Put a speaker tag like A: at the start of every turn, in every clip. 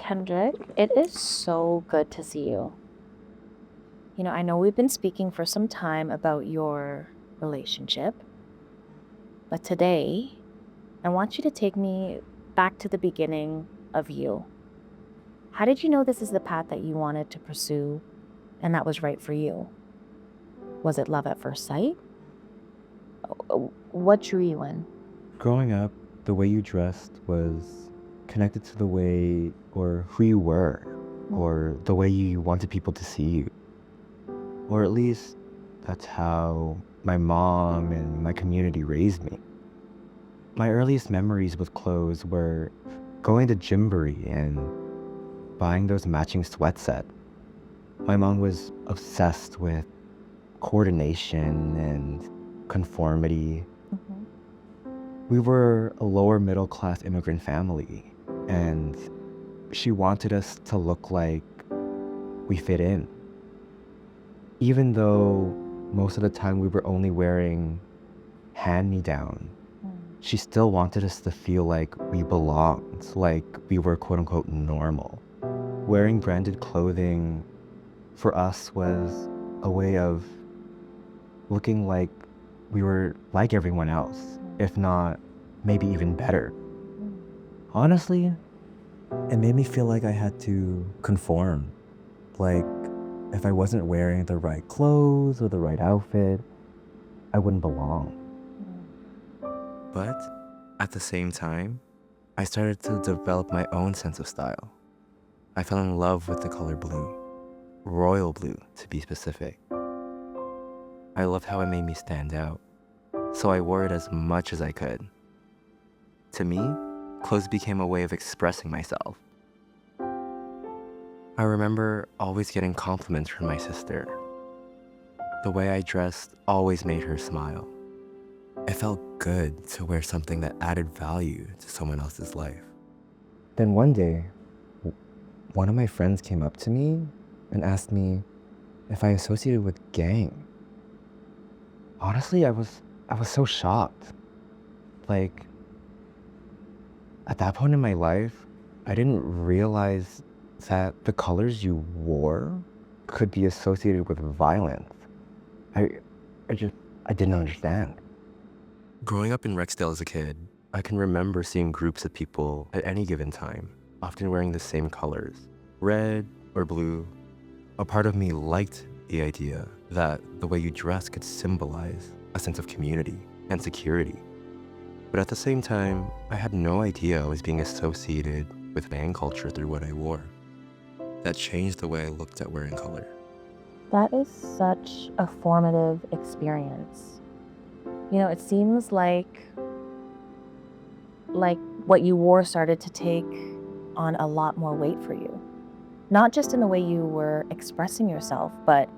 A: Kendrick, it is so good to see you. I know we've been speaking for some time about your relationship, but today I want you to take me back to the beginning of you. How did you know this is the path that you wanted to pursue and that was right for you? Was it love at first sight? What drew you in?
B: Growing up, the way you dressed was connected to the way or who you were, or the way you wanted people to see you. Or at least that's how my mom and my community raised me. My earliest memories with clothes were going to Gymboree and buying those matching sweat sets. My mom was obsessed with coordination and conformity.
A: Mhm.
B: We were a lower middle class immigrant family, and she wanted us to look like we fit in. Even though most of the time we were only wearing hand-me-down, she still wanted us to feel like we belonged, like we were quote unquote normal. Wearing branded clothing for us was a way of looking like we were like everyone else, if not maybe even better. Honestly, it made me feel like I had to conform. Like, if I wasn't wearing the right clothes or the right outfit, I wouldn't belong. But at the same time, I started to develop my own sense of style. I fell in love with the color blue, royal blue to be specific. I loved how it made me stand out, so I wore it as much as I could. To me, clothes became a way of expressing myself. I remember always getting compliments from my sister. The way I dressed always made her smile. It felt good to wear something that added value to someone else's life. Then one day, one of my friends came up to me and asked me if I associated with gang. Honestly, I was so shocked. Like, at that point in my life, I didn't realize that the colors you wore could be associated with violence. I, I didn't understand. Growing up in Rexdale as a kid, I can remember seeing groups of people at any given time, often wearing the same colors, red or blue. A part of me liked the idea that the way you dress could symbolize a sense of community and security. But at the same time, I had no idea I was being associated with gang culture through what I wore. That changed the way I looked at wearing color.
A: That is such a formative experience. It seems like what you wore started to take on a lot more weight for you. Not just in the way you were expressing yourself, but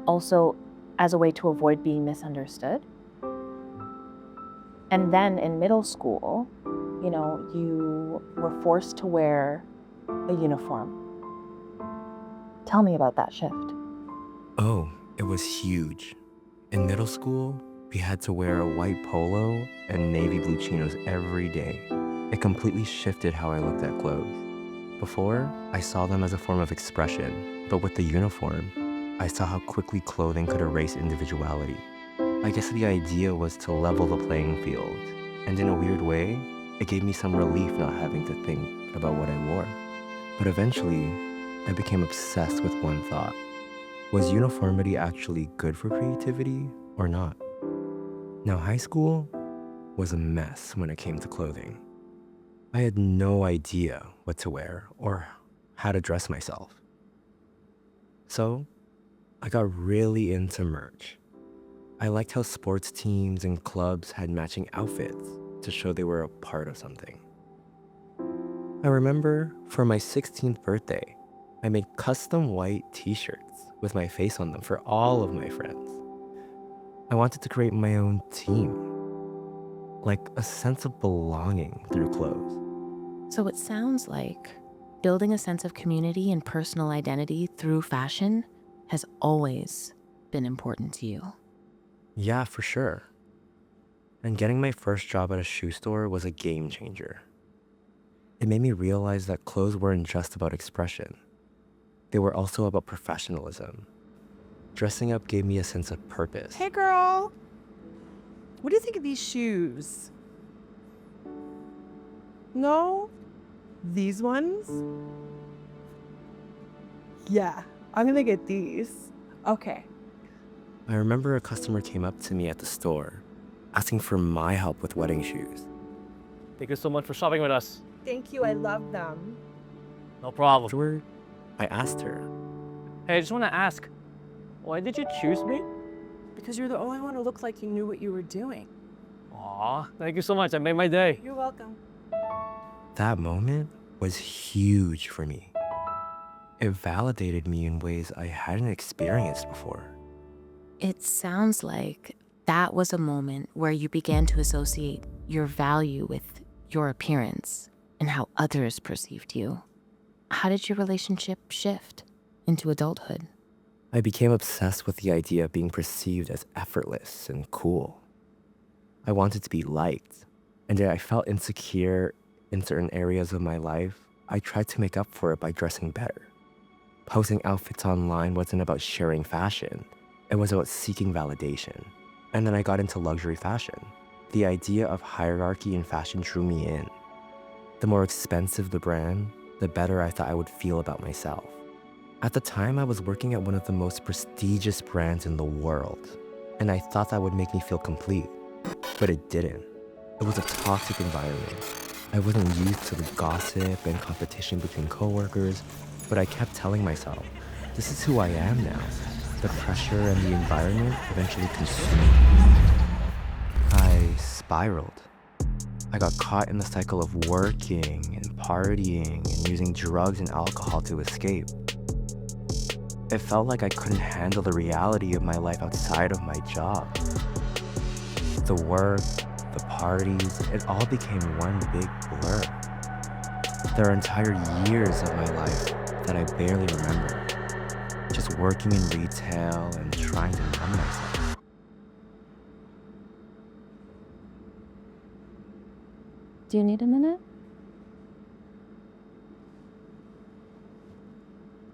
A: also as a way to avoid being misunderstood. And then in middle school, you were forced to wear a uniform. Tell me about that shift.
B: Oh, it was huge. In middle school, we had to wear a white polo and navy blue chinos every day. It completely shifted how I looked at clothes. Before, I saw them as a form of expression, but with the uniform, I saw how quickly clothing could erase individuality. I guess the idea was to level the playing field, and in a weird way, it gave me some relief not having to think about what I wore. But eventually, I became obsessed with one thought. Was uniformity actually good for creativity or not? Now, high school was a mess when it came to clothing. I had no idea what to wear or how to dress myself. So, I got really into merch. I liked how sports teams and clubs had matching outfits to show they were a part of something. I remember for my 16th birthday, I made custom white t-shirts with my face on them for all of my friends. I wanted to create my own team, like a sense of belonging through clothes.
A: So it sounds like building a sense of community and personal identity through fashion has always been important to you.
B: Yeah, for sure. And getting my first job at a shoe store was a game changer. It made me realize that clothes weren't just about expression. They were also about professionalism. Dressing up gave me a sense of purpose.
C: Hey girl, what do you think of these shoes? No? These ones? Yeah, I'm gonna get these. Okay.
B: I remember a customer came up to me at the store, asking for my help with wedding shoes.
D: Thank you so much for shopping with us.
C: Thank you, I love them.
D: No problem.
B: Afterward, I asked her,
D: Hey, I just want to ask, why did you choose me?
C: Because you're the only one who looked like you knew what you were doing.
D: Aw, thank you so much. I made my day.
C: You're welcome.
B: that moment was huge for me. It validated me in ways I hadn't experienced before.
A: It sounds like that was a moment where you began to associate your value with your appearance and how others perceived you. How did your relationship shift into adulthood?
B: I became obsessed with the idea of being perceived as effortless and cool. I wanted to be liked, and yet I felt insecure in certain areas of my life. I tried to make up for it by dressing better. Posting outfits online wasn't about sharing fashion. It was about seeking validation. And then I got into luxury fashion. The idea of hierarchy in fashion drew me in. The more expensive the brand, the better I thought I would feel about myself. At the time, I was working at one of the most prestigious brands in the world, and I thought that would make me feel complete, but it didn't. It was a toxic environment. I wasn't used to the gossip and competition between coworkers, but I kept telling myself, this is who I am now. The pressure and the environment eventually consumed me. I spiraled. I got caught in the cycle of working and partying and using drugs and alcohol to escape. It felt like I couldn't handle the reality of my life outside of my job. The work, the parties, it all became one big blur. There are entire years of my life that I barely remember. Just working in retail and trying to numb myself.
A: Do you need a minute?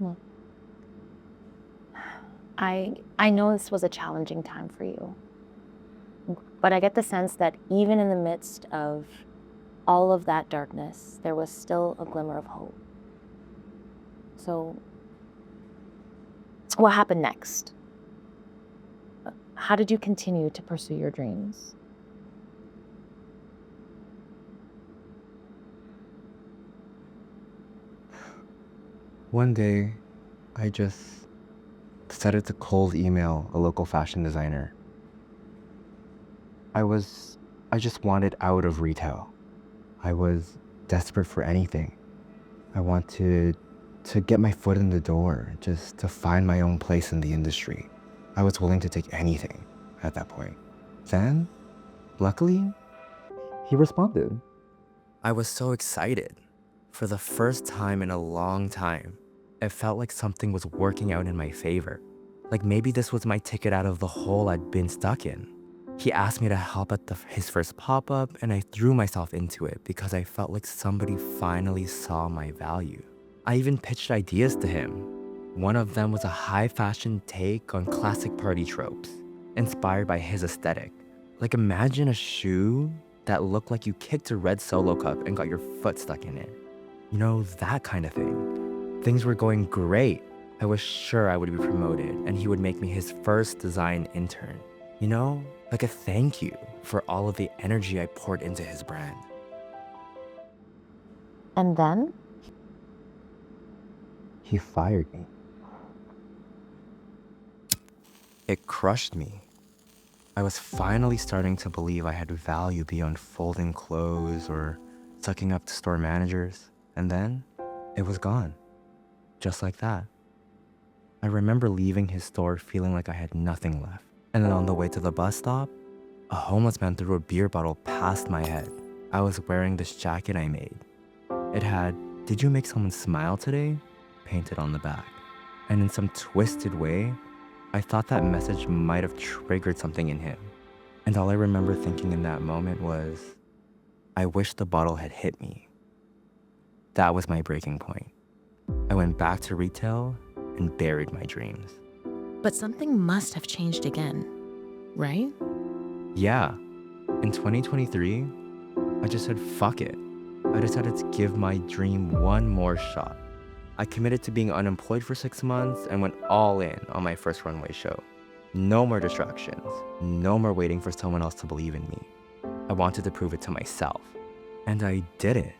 A: Look, I know this was a challenging time for you, but I get the sense that even in the midst of all of that darkness, there was still a glimmer of hope. So, what happened next? How did you continue to pursue your dreams?
B: One day, I just decided to cold email a local fashion designer. I just wanted out of retail. I was desperate for anything. I wanted to get my foot in the door, just to find my own place in the industry. I was willing to take anything at that point. Then, luckily, he responded. I was so excited. For the first time in a long time, it felt like something was working out in my favor. Like maybe this was my ticket out of the hole I'd been stuck in. He asked me to help at his first pop-up, and I threw myself into it because I felt like somebody finally saw my value. I even pitched ideas to him. One of them was a high fashion take on classic party tropes, inspired by his aesthetic. Like imagine a shoe that looked like you kicked a red Solo cup and got your foot stuck in it. You know, that kind of thing. Things were going great. I was sure I would be promoted and he would make me his first design intern. You know, like a thank you for all of the energy I poured into his brand.
A: And then?
B: He fired me. It crushed me. I was finally starting to believe I had value beyond folding clothes or sucking up to store managers. And then it was gone. Just like that. I remember leaving his store feeling like I had nothing left. And then on the way to the bus stop, a homeless man threw a beer bottle past my head. I was wearing this jacket I made. It had, "Did you make someone smile today?" painted on the back. And in some twisted way, I thought that message might have triggered something in him. And all I remember thinking in that moment was, I wish the bottle had hit me. That was my breaking point. I went back to retail and buried my dreams.
A: But something must have changed again, right?
B: Yeah, in 2023, I just said fuck it. I decided to give my dream one more shot. I committed to being unemployed for 6 months and went all in on my first runway show. No more distractions, no more waiting for someone else to believe in me. I wanted to prove it to myself. And I did it.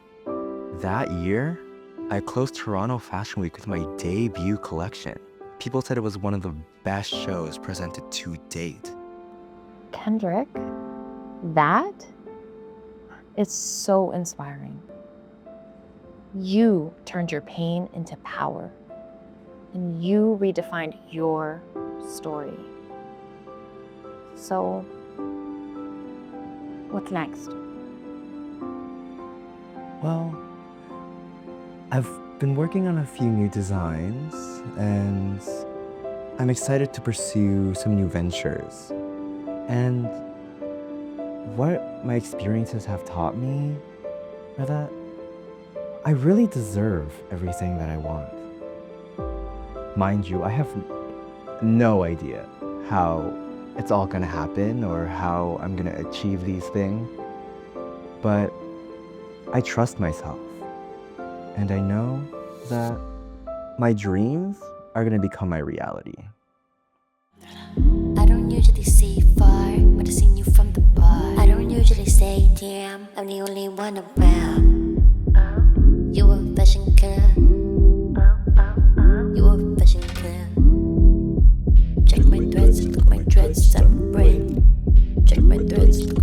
B: That year, I closed Toronto Fashion Week with my debut collection. People said it was one of the best shows presented to date.
A: Kendrick, that is so inspiring. You turned your pain into power, and you redefined your story. So, what's next?
B: Well, I've been working on a few new designs, and I'm excited to pursue some new ventures. And what my experiences have taught me are that I really deserve everything that I want. Mind you, I have no idea how it's all gonna happen or how I'm gonna achieve these things, but I trust myself, and I know that my dreams are gonna become my reality.
E: I don't usually see far, but I seen you from the bar. I don't usually say damn, I'm the only one around. You a fashion killer. You a fashion killer. Check my threads, look my dreads, separate. Check my threads, look